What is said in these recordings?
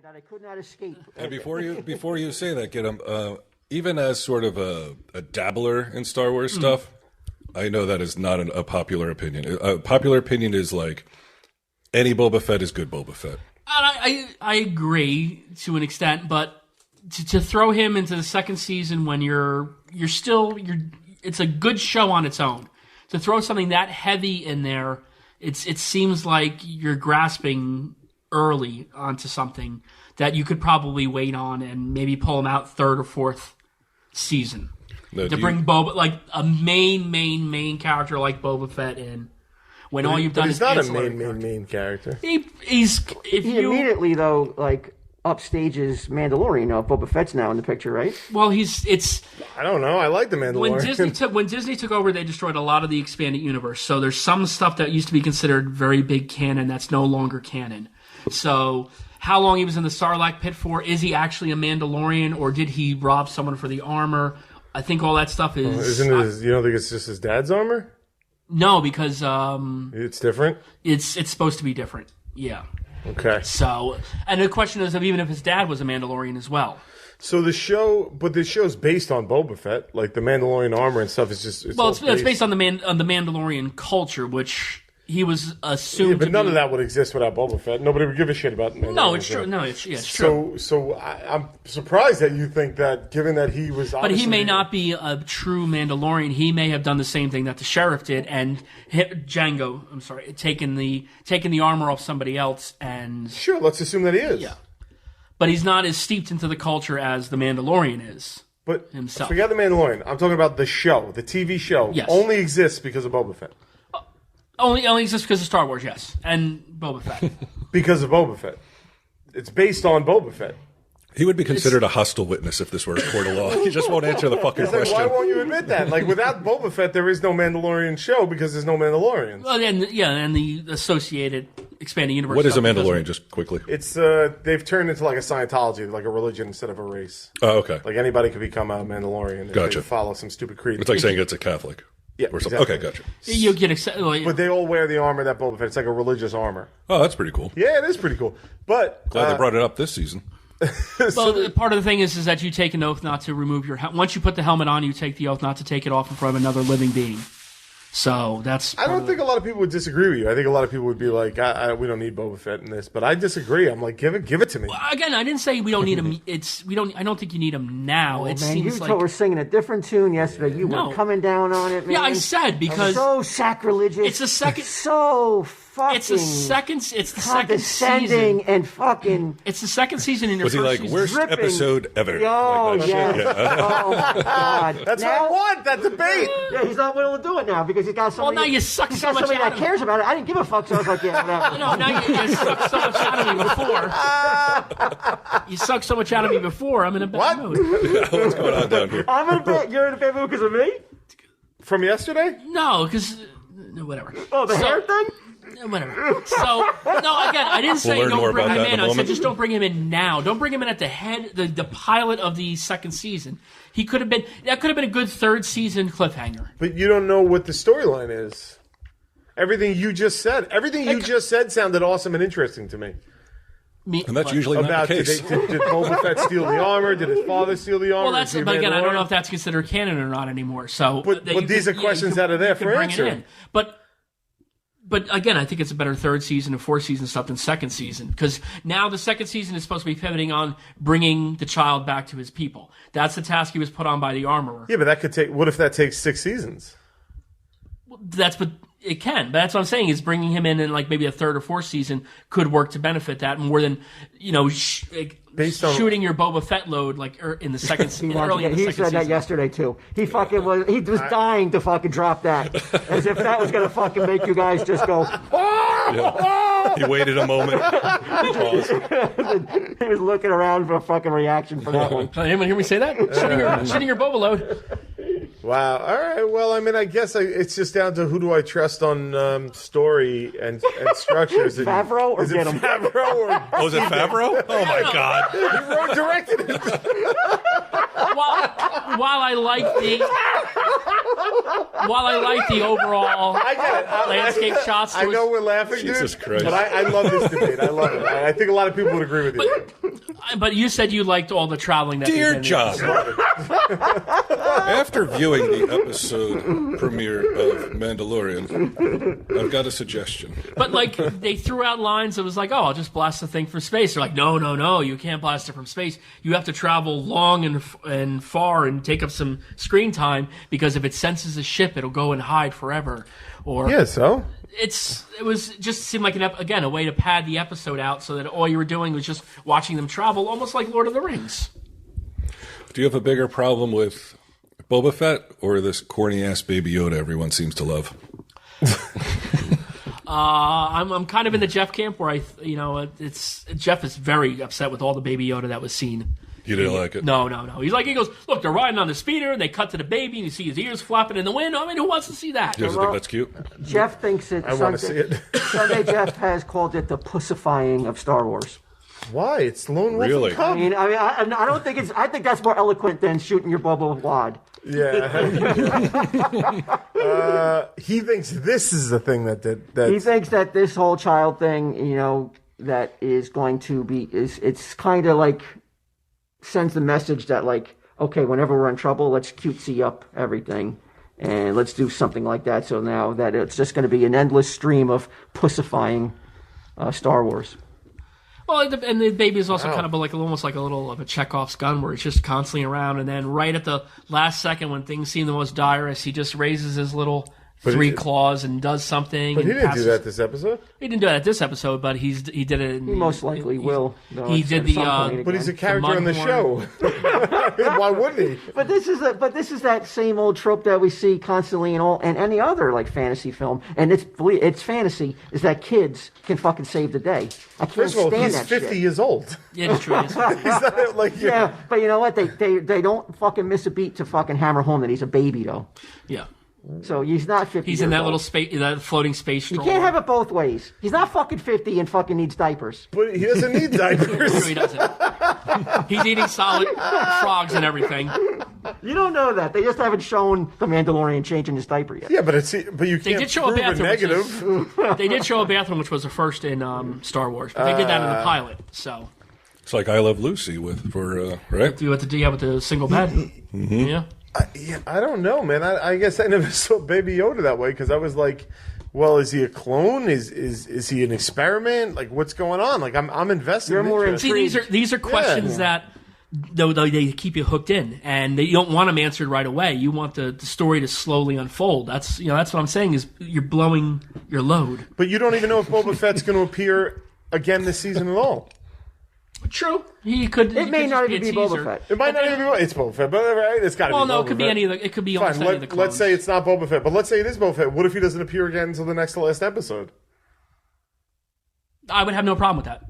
that I could not escape. And before you say that, Git'em, even as sort of a dabbler in Star Wars stuff, I know that is not a popular opinion. A popular opinion is like any Boba Fett is good Boba Fett. I agree to an extent, but to throw him into the second season when it's a good show on its own. To throw something that heavy in there, it seems like you're grasping early onto something that you could probably wait on and maybe pull him out third or fourth season. Bring Boba, like a main character like Boba Fett in. When all you've done is not a main character. He immediately though upstages Mandalorian. Now Boba Fett's now in the picture, right? Well, I don't know. I like the Mandalorian. When Disney took over, they destroyed a lot of the expanded universe. So there's some stuff that used to be considered very big canon that's no longer canon. So how long he was in the Sarlacc pit for? Is he actually a Mandalorian, or did he rob someone for the armor? I think all that stuff is. You don't think it's just his dad's armor? No, because it's different. It's supposed to be different. Yeah. Okay. So, and the question is, even if his dad was a Mandalorian as well. So the show's based on Boba Fett, like the Mandalorian armor and stuff. It's based on the Mandalorian culture, which he was assumed. Yeah, but none of that would exist without Boba Fett. Nobody would give a shit about Mandalorian. No, it's true. No, it's true. So I'm surprised that you think that, given that he was. But he may not be a true Mandalorian. He may have done the same thing that the sheriff did, and Django. I'm sorry, taking the armor off somebody else, and sure. Let's assume that he is. Yeah. But he's not as steeped into the culture as the Mandalorian is. But himself. Forget the Mandalorian. I'm talking about the show, the TV show. Yes. Only exists because of Boba Fett. Only exists because of Star Wars, yes, and Boba Fett. Because of Boba Fett. It's based on Boba Fett. He would be considered a hostile witness if this were a court of law. He just won't answer the fucking question. Why won't you admit that? Like, without Boba Fett, there is no Mandalorian show because there's no Mandalorians. Well, and the associated expanding universe. What is a Mandalorian, just quickly? It's they've turned into like a Scientology, like a religion instead of a race. Oh, okay. Like anybody could become a Mandalorian if gotcha. they follow some stupid creed. It's like saying it's a Catholic. Yeah, or something. exactly. Okay, gotcha. You get but they all wear the armor that Boba Fett. It's like a religious armor. Oh, that's pretty cool. Yeah, it is pretty cool. But glad they brought it up this season. Well, part of the thing is that you take an oath not to remove your once you put the helmet on, you take the oath not to take it off in front of another living being. So that's. I don't think a lot of people would disagree with you. I think a lot of people would be like, "We don't need Boba Fett in this," but I disagree. I'm like, give it to me. Well, again, I didn't say we don't need him. I don't think you need him now. It seems like were singing a different tune yesterday. You were coming down on it, man. Yeah, I said because so sacrilegious. It's the second. So fucking. It's the second condescending season. And fucking. It's the second season in your was first he like worst dripping. episode ever? Oh like yeah. Oh my god. That's what I want. That debate. Yeah, he's not willing to do it now because he's got somebody. Well, now you suck so much somebody out that of me. cares about it. I didn't give a fuck, so I was like, yeah, whatever. No, now you suck so much out of me before. You sucked so much out of me before. I'm in a bad mood. What's going on down here? You're in a bad mood because of me? From yesterday? No, because whatever. Oh, the hair thing? Whatever. So no, again, I didn't say don't bring him in. I said just don't bring him in now. Don't bring him in at the head, the pilot of the second season. That could have been a good third season cliffhanger. But you don't know what the storyline is. Everything you just said sounded awesome and interesting to me. And that's usually not the case. Did Boba Fett steal the armor? Did his father steal the armor? Well, but again, I don't know if that's considered canon or not anymore. So, but these are questions out of there for answer. But again, I think it's a better third season and fourth season stuff than second season because now the second season is supposed to be pivoting on bringing the child back to his people. That's the task he was put on by the armorer. Yeah, but that could take. What if that takes 6 seasons? It can, but that's what I'm saying is bringing him in like maybe a third or fourth season could work to benefit that more than shooting your Boba Fett load like in the second season. He said that yesterday too. He was dying to fucking drop that as if that was gonna fucking make you guys just go. Yeah. He waited a moment. He was looking around for a fucking reaction for that one. Anyone hear me say that? Shitting your Boba load. Wow. All right. Well, I mean, I guess it's just down to who do I trust on story and structure. Is it Favreau or Git'em? Is it Favreau? Oh my God! He wrote directed it. While I like the overall landscape shots. I know we're laughing, Jesus dude, Christ. but I love this debate. I love it. I think a lot of people would agree with you. But you said you liked all the traveling. That Dear they did. John, after viewing the episode premiere of Mandalorian, I've got a suggestion. But like they threw out lines that was like, "Oh, I'll just blast the thing from space." They're like, "No, you can't blast it from space. You have to travel long and far and take up some screen time because if it senses a ship, it'll go and hide forever." Or Yeah, so? it was just seemed like a way to pad the episode out so that all you were doing was just watching them travel, almost like Lord of the Rings. Do you have a bigger problem with Boba Fett or this corny ass Baby Yoda everyone seems to love? I'm kind of in the Jeff camp where Jeff is very upset with all the Baby Yoda that was seen. You didn't like it? No. He goes, look, they're riding on the speeder, and they cut to the baby, and you see his ears flapping in the wind. I mean, who wants to see that? You guys think that's cute? Jeff thinks it. I want to see it. Sunday Jeff has called it the pussifying of Star Wars. Why? It's Lone Wolf Really? and Cub. I don't think it's. I think that's more eloquent than shooting your bubble with wad. Yeah. He thinks this is the thing that He thinks that this whole child thing, that is going to be it's kind of like sends the message that like, okay, whenever we're in trouble, let's cutesy up everything. And let's do something like that. So now that it's just going to be an endless stream of pussifying Star Wars. Well, and the baby is also kind of almost like a little of a Chekhov's gun where it's just constantly around. And then right at the last second when things seem the most direst, he just raises his little three claws and does something. But he and didn't do that this episode. He didn't do that this episode, but he did it. He most likely will. He did the. But he's a character on the show. Why wouldn't he? But this is that same old trope that we see constantly in any other like fantasy film, and it's fantasy is that kids can fucking save the day. I can't First of all, stand he's that 50 shit. years old. Yeah, it's true. He's not like Yeah, but you know what? They don't fucking miss a beat to fucking hammer home that he's a baby though. Yeah. So he's not 50. He's in that little space, that floating space. You can't have it both ways. He's not fucking 50 and fucking needs diapers. But he doesn't need diapers. No, he doesn't. He's eating solid frogs and everything. You don't know that. They just haven't shown the Mandalorian changing his diaper yet. Yeah, but you can't did show a prove a bathroom, which negative. They did show a bathroom, which was the first in Star Wars, but they did that in the pilot. So It's like I Love Lucy right? with the single bed. Mm-hmm. Yeah. I don't know, man. I guess I never saw Baby Yoda that way because I was like, well, is he a clone? Is he an experiment? Like, what's going on? Like, I'm invested. You're more See, these are questions that though they keep you hooked in, and you don't want them answered right away. You want the story to slowly unfold. That's what I'm saying is you're blowing your load. But you don't even know if Boba Fett's going to appear again this season at all. True, he could. It may not just even be a Boba teaser. Fett. It might not even be. It's Boba Fett, but right, it's got to be. Well, no, Boba it could be Fett. any of the. It could be Fine, almost any of the clones. let's say it's not Boba Fett, but let's say it is Boba Fett. What if he doesn't appear again until the next to last episode? I would have no problem with that.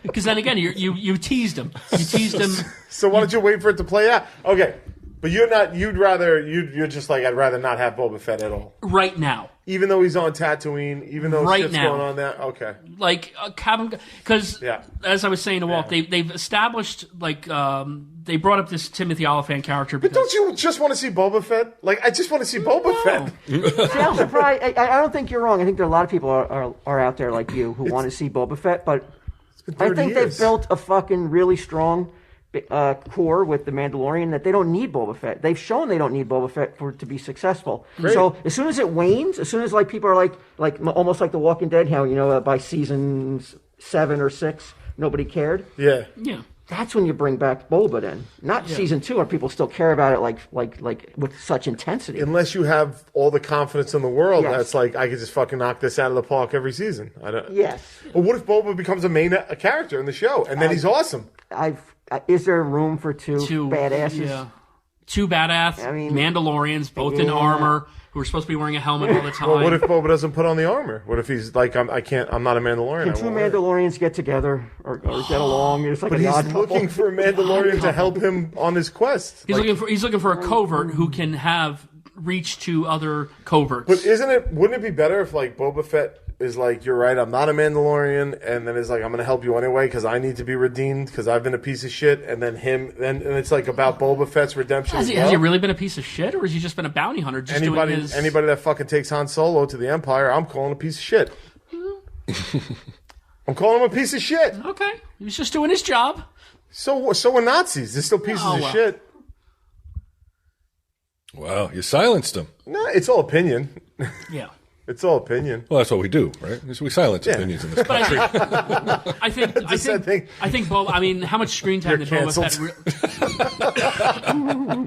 Because then again, you teased him. You teased him. So why don't you wait for it to play out? Okay, but you're not. You're just like I'd rather not have Boba Fett at all. Right now. Even though he's on Tatooine, even though Right shit's now. going on there. Okay. Like because as I was saying to Walt, Yeah. they've established they brought up this Timothy Olyphant character. But Because, don't you just want to see Boba Fett? Like I just want to see Boba Fett. See, I'm surprised. I don't think you're wrong. I think there are a lot of people are out there like you who want to see Boba Fett, but I 30 think years. they've built a fucking really strong core with the Mandalorian that they don't need Boba Fett. They've shown they don't need Boba Fett for it to be successful. Great. So as soon as it wanes, as soon as like people are like almost like The Walking Dead, how by season 7 or 6 nobody cared. Yeah. yeah. That's when you bring back Boba. Then not season 2, where people still care about it like with such intensity. Unless you have all the confidence in the world, Yes. that's like I could just fucking knock this out of the park every season. I don't. Yes, But what if Boba becomes a character in the show and then he's awesome? is there room for two badasses? Yeah. Two badass Mandalorians, both in Yeah. armor, who are supposed to be wearing a helmet all the time. Well, what if Boba doesn't put on the armor? What if he's like I'm not a Mandalorian? Can I two won't wear it. Mandalorians get together or get along? It's like But a odd he's couple. looking for a Mandalorian to help him on his quest. He's Like, looking for a covert who can have reach to other coverts. but wouldn't it be better if like Boba Fett is like, you're right, I'm not a Mandalorian, and then it's like, I'm going to help you anyway because I need to be redeemed because I've been a piece of shit, and then and it's like about Boba Fett's redemption has as he, well? has he really been a piece of shit, or has he just been a bounty hunter? Just doing his... Anybody that fucking takes Han Solo to the Empire, I'm calling a piece of shit. I'm calling him a piece of shit. Okay, he was just doing his job. So we're Nazis. They're still pieces of shit. Wow, you silenced him. No, it's all opinion. Yeah. It's all opinion. Well, that's what we do, right? Is we silence opinions in this country. I think Boba. I mean, how much screen time did Boba Fett?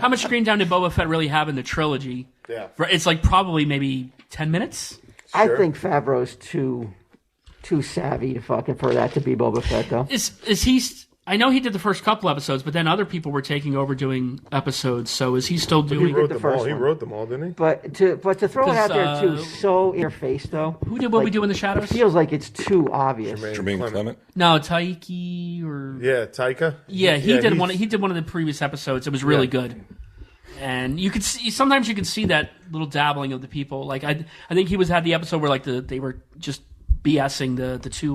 How much screen time did Boba Fett really have in the trilogy? Yeah, It's like probably maybe 10 minutes. I think Favreau's too savvy to for that to be Boba Fett, though. Is he? I know he did the first couple episodes, but then other people were taking over doing episodes. So is he still doing? he wrote them first all. He one. wrote them all, didn't he? But to throw it out there too, so in your face though. Who did What We Do in the Shadows? It feels like it's too obvious. Jermaine Clement. No, Taiki or Taika. Yeah, he did one. He did one of the previous episodes. It was really good. And you could see sometimes you can see that little dabbling of the people. Like I think he had the episode where like they were just BSing the two.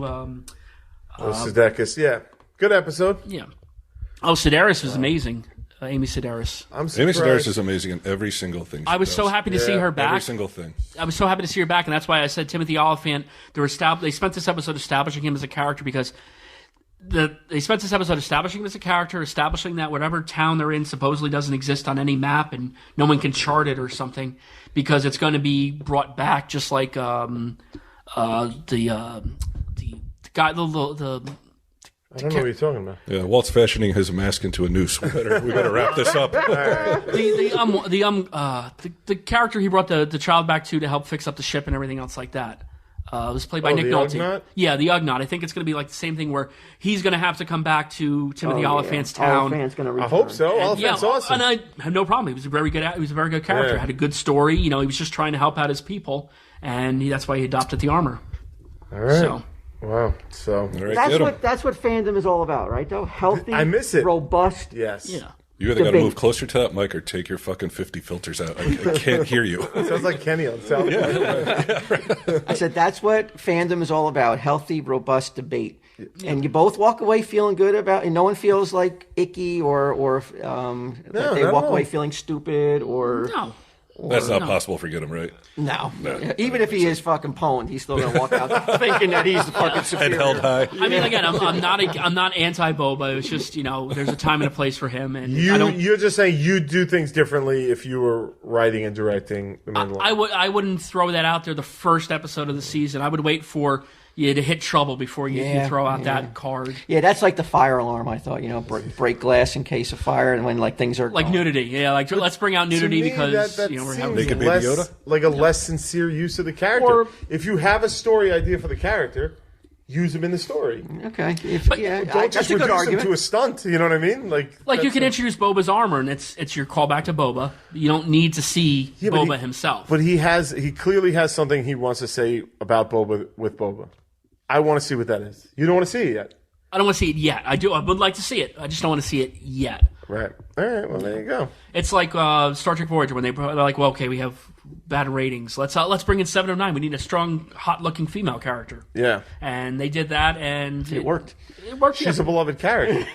Sudeikis. Yeah, good episode. Yeah. Oh, Sedaris was amazing. Amy Sedaris. Amy Sedaris is amazing in every single thing. I was so happy to see her back. Every single thing. I was so happy to see her back, and that's why I said Timothy Oliphant. They spent this episode establishing him as a character because they spent this episode establishing him as a character, establishing that whatever town they're in supposedly doesn't exist on any map, and no one can chart it or something because it's going to be brought back, just like the guy I don't know what you're talking about. Yeah, Walt's fashioning his mask into a noose. We better wrap this up. The character he brought the child back to help fix up the ship and everything else like that. Was played by Nick Nolte. Ugnaught? Yeah, the Ugnaught. I think it's going to be like the same thing where he's going to have to come back to Timothy Oliphant's town. Oliphant's going to return. I hope so. Oliphant's awesome. And I had no problem. He was a very good character. Yeah. Had a good story. You know, he was just trying to help out his people, and that's why he adopted the armor. All right. So. Wow. So That's what fandom is all about, right? Though healthy, I miss it. Robust. Yes. Yeah. You either got to move closer to that mic or take your fucking 50 filters out. I can't hear you. Sounds like Kenny on South Park. I said that's what fandom is all about: healthy, robust debate. And you both walk away feeling good about, and no one feels like icky or that they walk away feeling stupid or. No. That's not possible for Git'em, right? No. Even if he is fucking pwned, he's still going to walk out thinking that he's the fucking superior. Head held high. I mean, again, I'm not anti-Boba. It's just, there's a time and a place for him. And you're just saying you do things differently if you were writing and directing The Mandalorian. I wouldn't throw that out there the first episode of the season. I would wait for you to hit trouble before you throw out that card. Yeah, that's like the fire alarm. I thought, break glass in case of fire, and when things are like nudity. Yeah, like let's bring out nudity because we're having Naked Baby Yoda? Like a less sincere use of the character. If you have a story idea for the character, use him in the story. Okay, Don't just reduce him to a stunt. You know what I mean? Like you can introduce Boba's armor, and it's your callback to Boba. You don't need to see Boba himself. But he clearly has something he wants to say about Boba with Boba. I want to see what that is. You don't want to see it yet. I don't want to see it yet. I do. I would like to see it. I just don't want to see it yet. Right. All right. Well, there you go. It's like Star Trek Voyager when they're like, well, okay, we have bad ratings. Let's bring in 7 of 9. We need a strong, hot-looking female character. Yeah. And they did that, and it worked. It worked. She's a beloved character.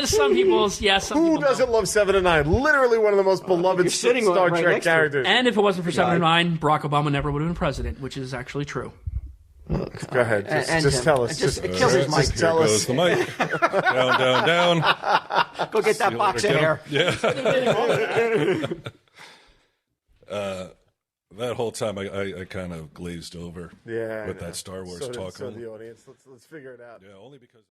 Some people, Who doesn't love 7 of 9? Literally one of the most beloved Star Trek characters. And if it wasn't for 7 of 9, Barack Obama never would have been president, which is actually true. Go ahead. Just tell us. Just kill his mic. Here goes the mic. Down. Go get that box of hair. Yeah. That whole time, I kind of glazed over with that Star Wars talk. So the audience. Let's figure it out. Yeah, only because...